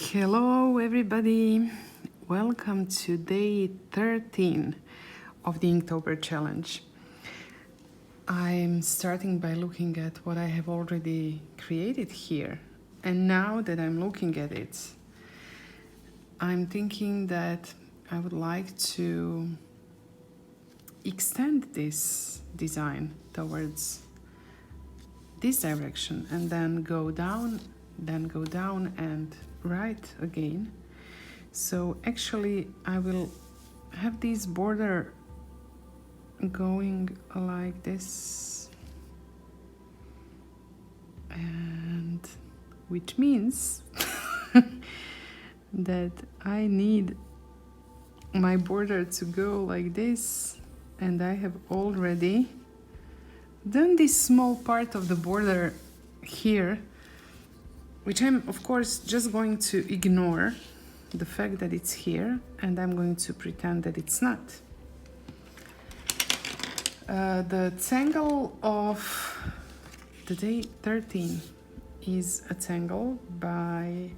Hello everybody, welcome to day 13 of the Inktober challenge. I'm starting by looking at what I have already created here, and now that I'm looking at it, I'm thinking that I would like to extend this design towards this direction and then go down and right again. So actually I will have this border going like this, and which means that I need my border to go like this, and I have already done this small part of the border here, which I'm of course just going to ignore the fact that it's here, and I'm going to pretend that it's not. The tangle of the day 13 is a tangle by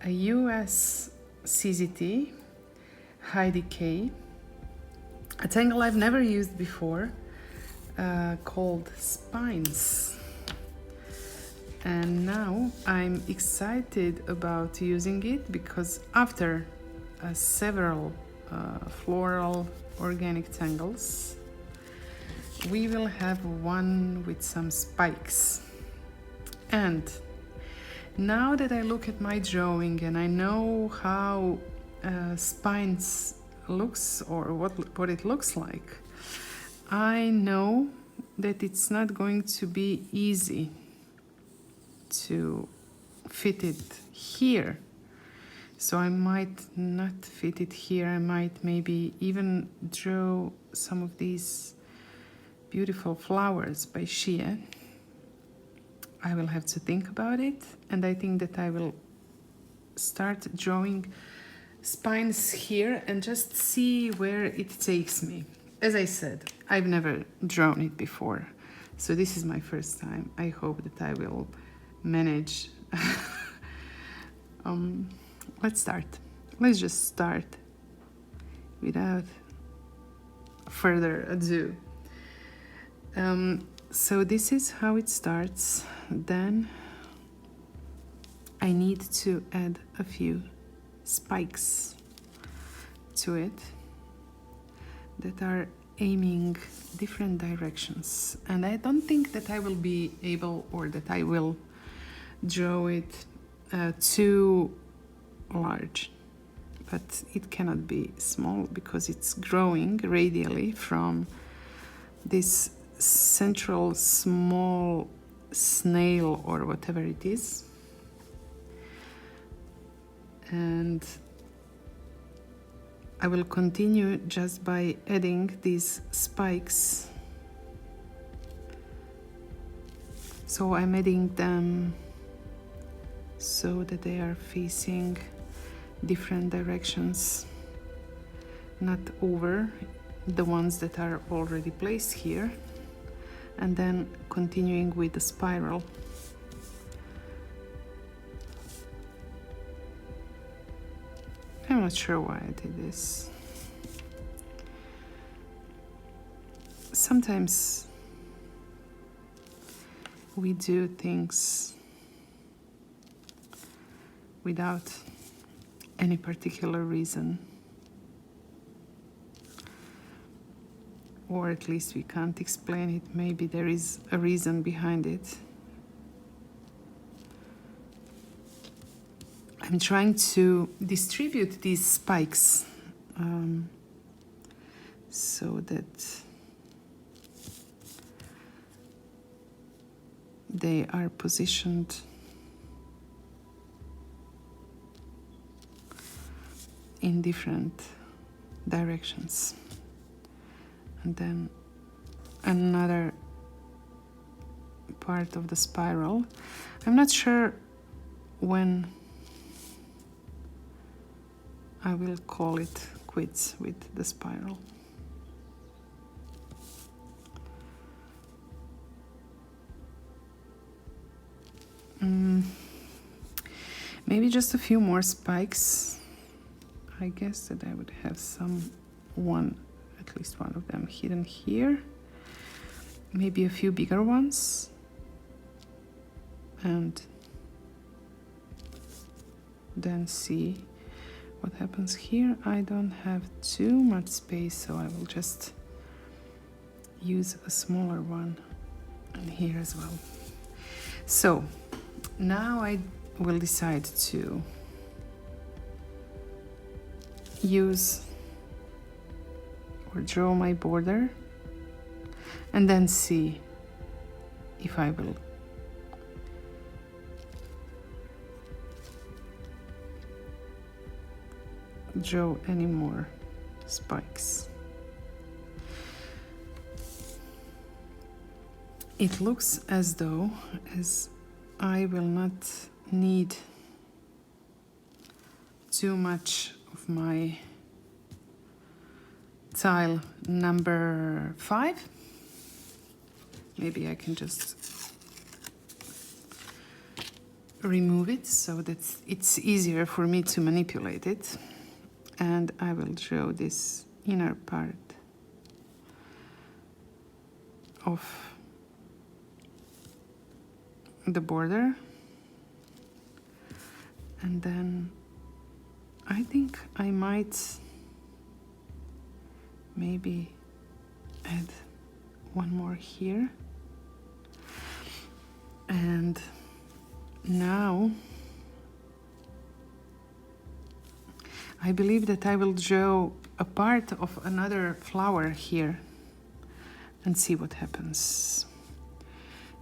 a US CZT, Heidi Kay, a tangle I've never used before, called Spynes. And now I'm excited about using it because after several floral organic tangles, we will have one with some spikes. And now that I look at my drawing and I know how Spynes looks, or what it looks like, I know that it's not going to be easy to fit it here. So I might not fit it here. I might maybe even draw some of these beautiful flowers by Shia. I will have to think about it, and I think that I will start drawing spines here and just see where it takes me. As I said, I've never drawn it before, so this is my first time. I hope that I will manage. Let's start. Let's just start without further ado. So this is how it starts. Then I need to add a few spikes to it that are aiming different directions, and I don't think that I will be able, or that I will draw it too large, but it cannot be small because it's growing radially from this central small snail or whatever it is. And I will continue just by adding these spikes. So I'm adding them so that they are facing different directions, not over the ones that are already placed here, and then continuing with the spiral. I'm not sure why I did this. Sometimes we do things without any particular reason, or at least we can't explain it. Maybe there is a reason behind it. I'm trying to distribute these spikes so that they are positioned in different directions. And then another part of the spiral. I'm not sure when I will call it quits with the spiral. Maybe just a few more spikes. I guess that I would have at least one of them hidden here. Maybe a few bigger ones. And then see what happens here. I don't have too much space, so I will just use a smaller one, and here as well. So now I will decide to use or draw my border and then see if I will draw any more spikes. It looks as though I will not need too much of my tile number 5. Maybe I can just remove it so that it's easier for me to manipulate it. And I will draw this inner part of the border, and then I think I might maybe add one more here. And now I believe that I will draw a part of another flower here and see what happens.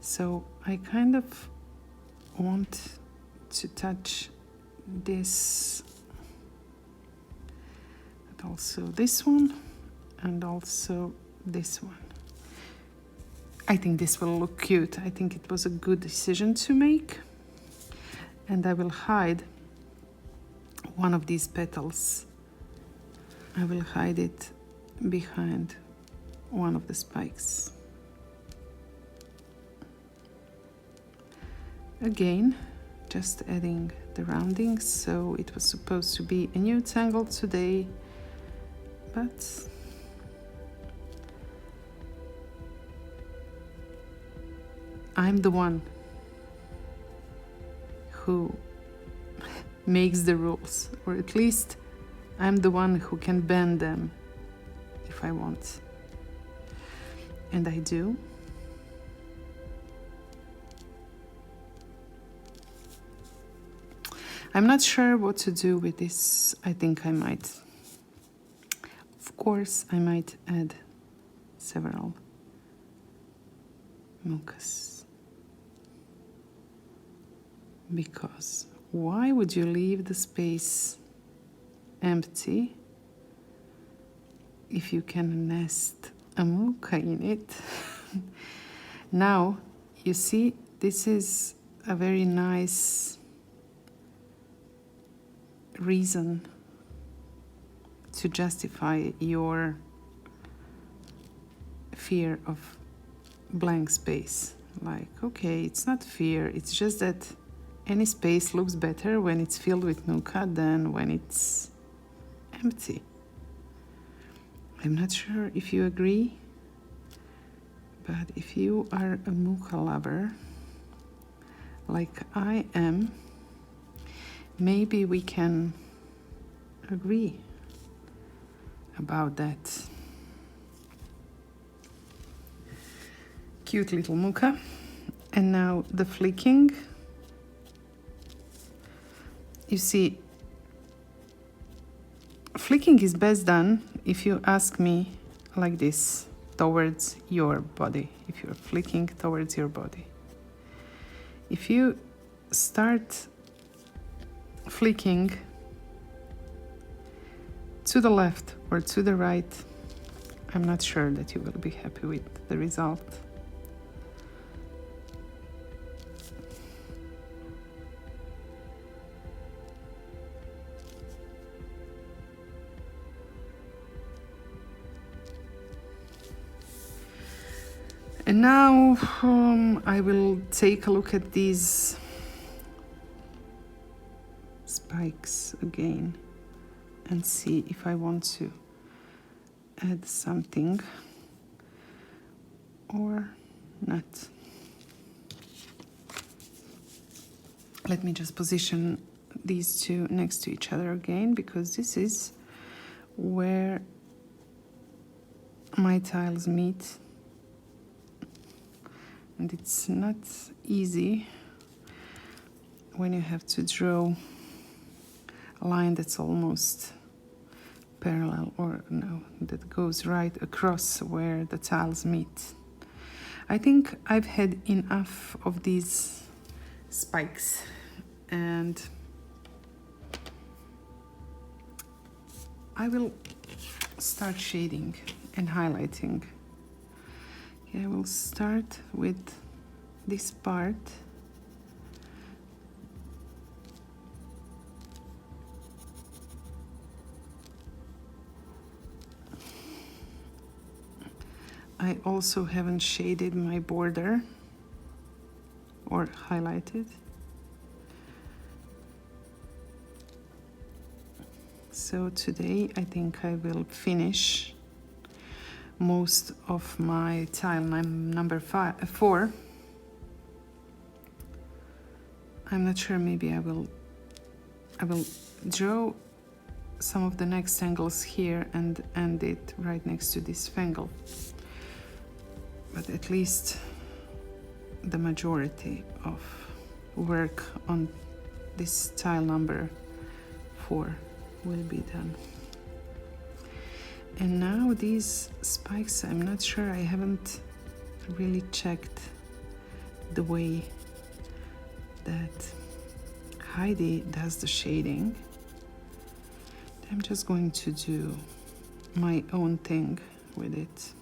So I kind of want to touch this, but also this one, and also this one. I think this will look cute. I think it was a good decision to make. And I will hide one of these petals. I will hide it behind one of the spikes. Again, just adding the roundings. So it was supposed to be a new tangle today, but I'm the one who makes the rules, or at least I'm the one who can bend them if I want. And I do. I'm not sure what to do with this. I think I might, of course, I might add several mucus. Because why would you leave the space empty if you can nest a mucka in it? Now, you see, this is a very nice reason to justify your fear of blank space. Like, okay, it's not fear, it's just that any space looks better when it's filled with mucka than when it's empty. I'm not sure if you agree, but if you are a mucka lover, like I am, maybe we can agree about that. Cute little mucka. And now the flicking. You see, flicking is best done, if you ask me, like this, towards your body. If you're flicking towards your body. If you start flicking to the left or to the right, I'm not sure that you will be happy with the result. And now I will take a look at these spikes again and see if I want to add something or not. Let me just position these two next to each other again, because this is where my tiles meet, and it's not easy when you have to draw a line that's almost parallel, or no, that goes right across where the tiles meet. I think I've had enough of these spikes, and I will start shading and highlighting. Okay, I will start with this part. I also haven't shaded my border or highlighted. So today I think I will finish most of my tile number 4. I'm not sure, maybe I will draw some of the next tangles here and end it right next to this fangle. But at least the majority of work on this tile number 4 will be done. And now these spikes, I'm not sure, I haven't really checked the way that Heidi does the shading. I'm just going to do my own thing with it.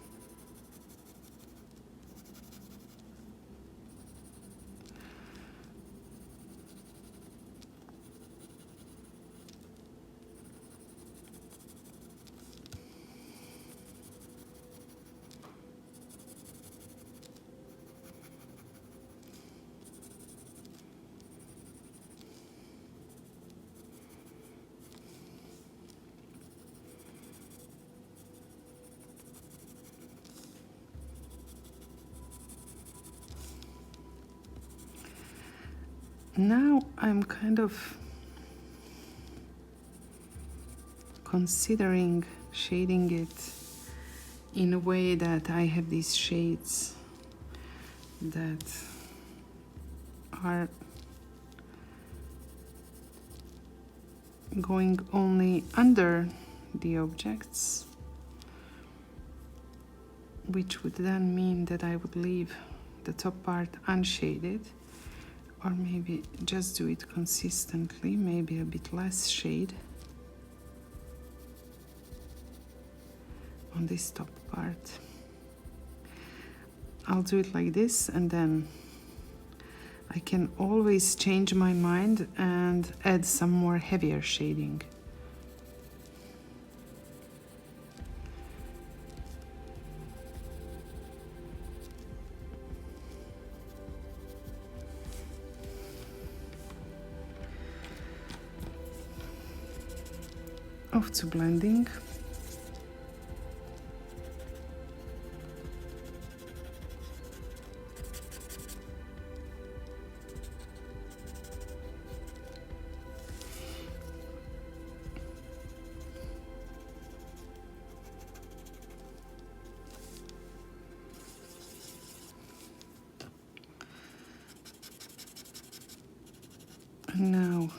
Now I'm kind of considering shading it in a way that I have these shades that are going only under the objects, which would then mean that I would leave the top part unshaded. Or maybe just do it consistently, maybe a bit less shade on this top part. I'll do it like this, and then I can always change my mind and add some more heavier shading. Off to blending. And now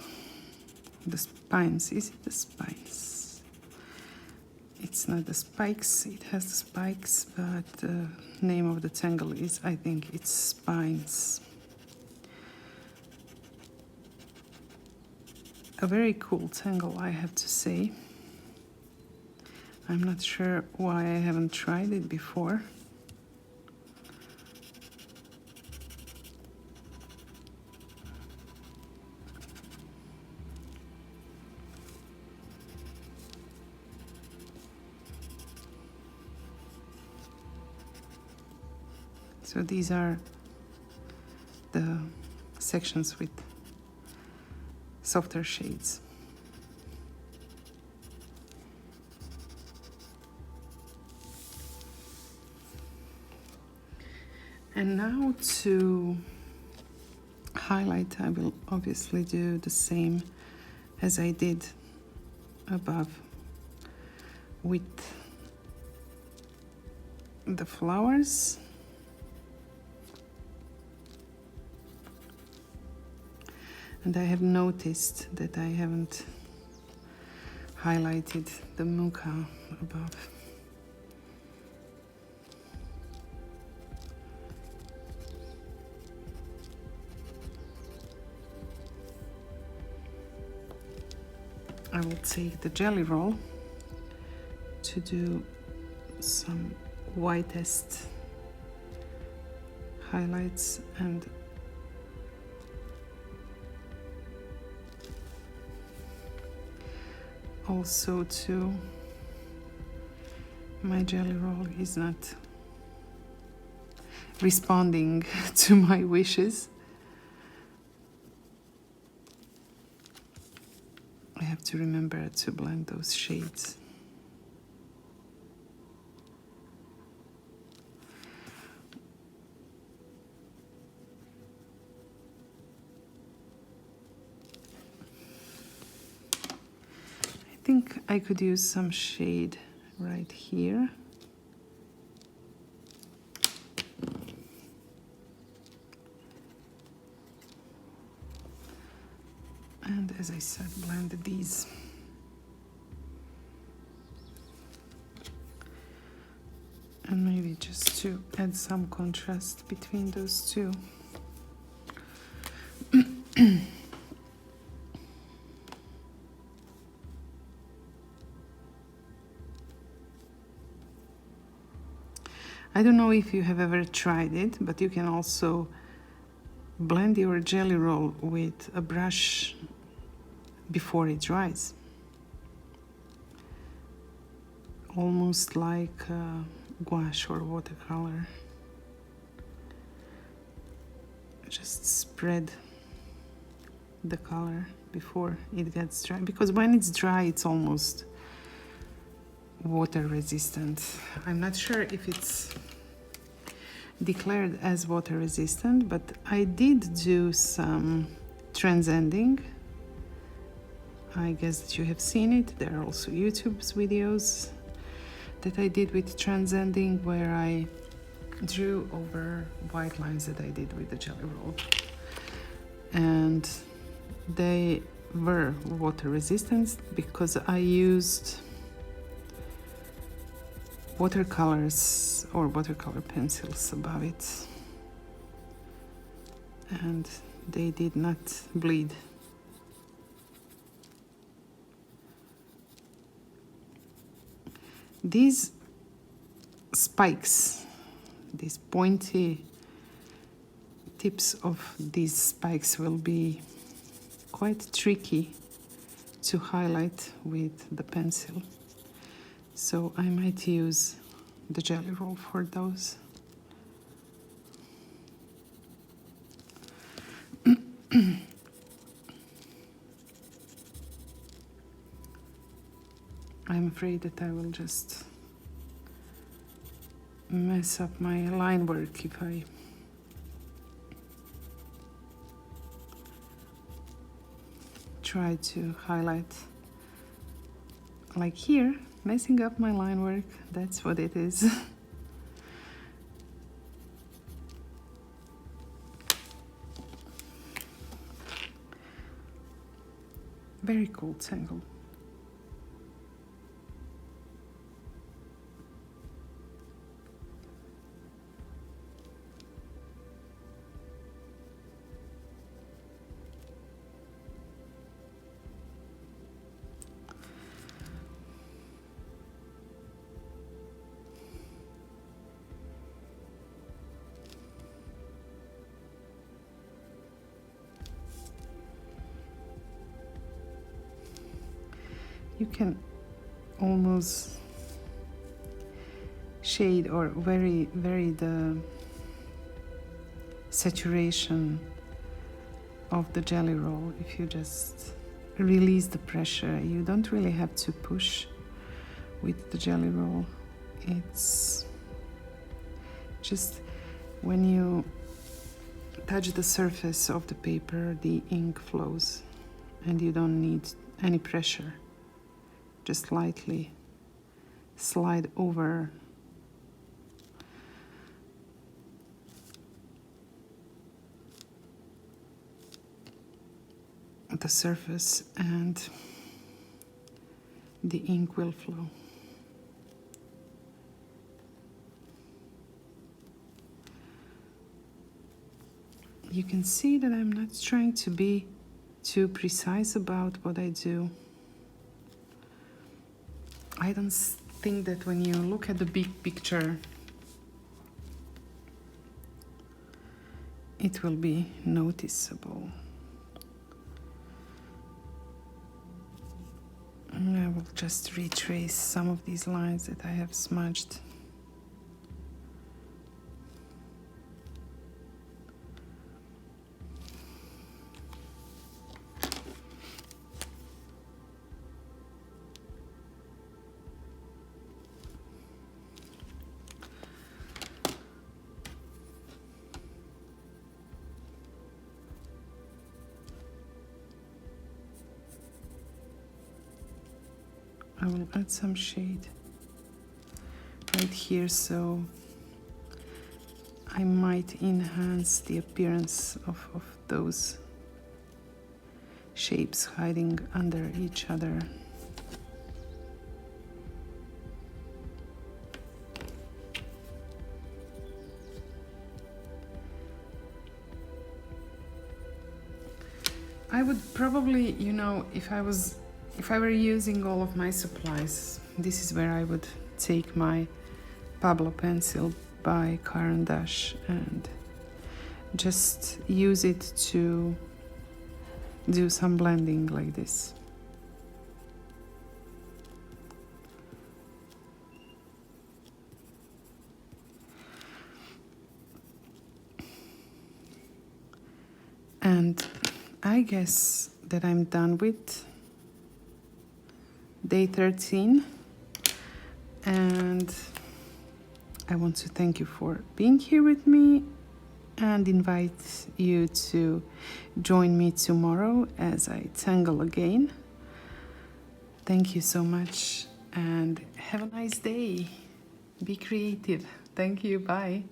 the spines. Is it the spines? It's not the spikes, it has the spikes, but the name of the tangle is, I think it's Spynes. A very cool tangle, I have to say. I'm not sure why I haven't tried it before. So these are the sections with softer shades. And now to highlight, I will obviously do the same as I did above with the flowers. And I have noticed that I haven't highlighted the muka above. I will take the jelly roll to do some whitest highlights and also to my jelly roll is not responding to my wishes. I have to remember to blend those shades. I think I could use some shade right here. And as I said, blend these. And maybe just to add some contrast between those two. I don't know if you have ever tried it, but you can also blend your jelly roll with a brush before it dries. Almost like gouache or watercolor. Just spread the color before it gets dry, because when it's dry it's almost water resistant. I'm not sure if it's declared as water resistant, but I did do some transcending. I guess that you have seen it. There are also YouTube's videos that I did with transcending, where I drew over white lines that I did with the jelly roll, and they were water resistant because I used watercolors or watercolor pencils above it, and they did not bleed. These spikes, these pointy tips of these spikes will be quite tricky to highlight with the pencil. So I might use the jelly roll for those. I'm afraid that I will just mess up my line work if I try to highlight like here. Messing up my line work, that's what it is. Very cool tangle. You can almost shade or vary the saturation of the jelly roll if you just release the pressure. You don't really have to push with the jelly roll. It's just when you touch the surface of the paper, the ink flows and you don't need any pressure. Just lightly slide over the surface and the ink will flow. You can see that I'm not trying to be too precise about what I do. I don't think that when you look at the big picture, it will be noticeable. I will just retrace some of these lines that I have smudged. I will add some shade right here, so I might enhance the appearance of those shapes hiding under each other. I would probably, you know, if I were using all of my supplies, this is where I would take my Pablo pencil by Caran d'Ache and just use it to do some blending like this. And I guess that I'm done with day 13, and I want to thank you for being here with me and invite you to join me tomorrow as I tangle again. Thank you so much and have a nice day. Be creative. Thank you. Bye.